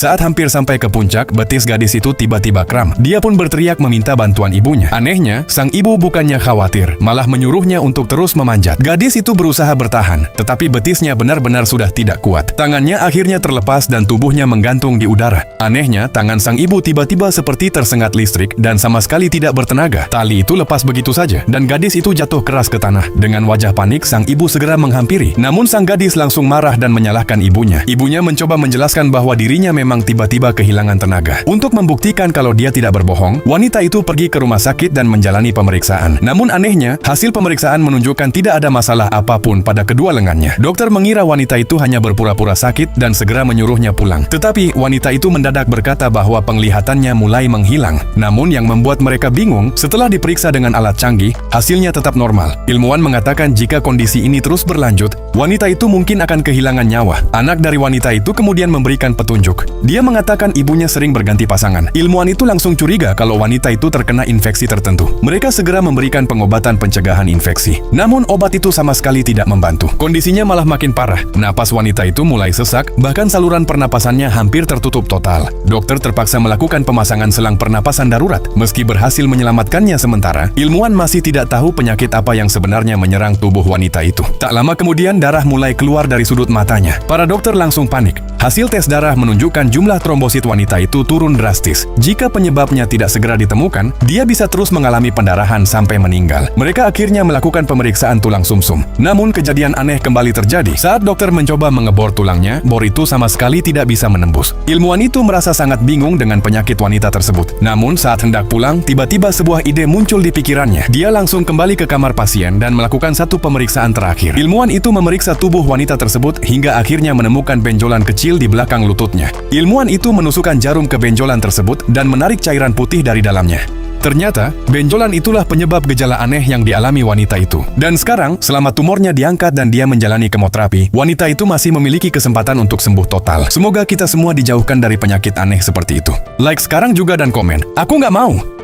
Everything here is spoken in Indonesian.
Saat hampir sampai ke puncak, betis gadis itu tiba-tiba kram. Dia pun berteriak meminta bantuan ibunya. Anehnya, sang ibu bukannya khawatir, malah menyuruhnya untuk terus memanjat. Gadis itu berusaha bertahan, tetapi betisnya benar-benar sudah tidak kuat. Tangannya akhirnya terlepas dan tubuhnya menggantung di udara. Anehnya, tangan sang ibu tiba-tiba seperti tersengat listrik dan sama sekali tidak bertenaga. Tali itu lepas begitu saja, dan gadis itu jatuh keras ke tanah. Dengan wajah panik, sang ibu segera menghampiri. Namun sang gadis langsung marah dan menyalahkan ibunya. Ibunya mencoba menjelaskan bahwa dirinya memang tiba-tiba kehilangan tenaga. Untuk membuktikan kalau dia tidak berbohong, wanita itu pergi ke rumah sakit dan menjalani pemeriksaan. Namun anehnya, hasil pemeriksaan menunjukkan tidak ada masalah apapun pada kedua lengannya. Dokter mengira wanita itu hanya berpura-pura sakit dan segera menyuruhnya pulang. Tetapi wanita itu mendadak berkata bahwa penglihatannya mulai menghilang. Namun yang membuat mereka bingung, setelah diperiksa dengan alat canggih, hasilnya tetap normal. Ilmuwan mengatakan jika kondisi ini terus berlanjut, wanita itu mungkin akan kehilangan nyawa. Anak dari wanita itu kemudian memberikan petunjuk. Dia mengatakan ibunya sering berganti pasangan. Ilmuwan itu langsung curiga kalau wanita itu terkena infeksi tertentu. Mereka segera memberikan pengobatan pencegahan infeksi. Namun obat itu sama sekali tidak membantu. Kondisinya malah makin parah. Napas wanita itu mulai sesak, bahkan saluran pernapasannya hampir tertutup total. Dokter terpaksa melakukan pemasangan selang pernapasan darurat. Meski berhasil menyelamatkannya sementara, ilmuwan masih tidak tahu penyakit apa yang sebenarnya menyerang tubuh wanita itu. Tak lama kemudian darah mulai keluar dari sudut matanya. Para dokter langsung panik. Hasil tes darah menunjukkan jumlah trombosit wanita itu turun drastis. Jika penyebabnya tidak segera ditemukan, dia bisa terus mengalami pendarahan sampai meninggal. Mereka akhirnya melakukan pemeriksaan tulang sumsum. Namun kejadian aneh kembali terjadi. Saat dokter mencoba mengebor tulangnya, bor itu sama sekali tidak bisa menembus. Ilmuwan itu merasa sangat bingung dengan penyakit wanita tersebut. Namun saat hendak pulang, tiba-tiba sebuah ide muncul di pikirannya. Dia langsung kembali ke kamar pasien dan melakukan satu pemeriksaan terakhir. Ilmuwan itu memeriksa tubuh wanita tersebut hingga akhirnya menemukan benjolan kecil di belakang lututnya. Ilmuwan itu menusukkan jarum ke benjolan tersebut dan menarik cairan putih dari dalamnya. Ternyata, benjolan itulah penyebab gejala aneh yang dialami wanita itu. Dan sekarang, selama tumornya diangkat dan dia menjalani kemoterapi, wanita itu masih memiliki kesempatan untuk sembuh total. Semoga kita semua dijauhkan dari penyakit aneh seperti itu. Like sekarang juga dan komen. Aku nggak mau!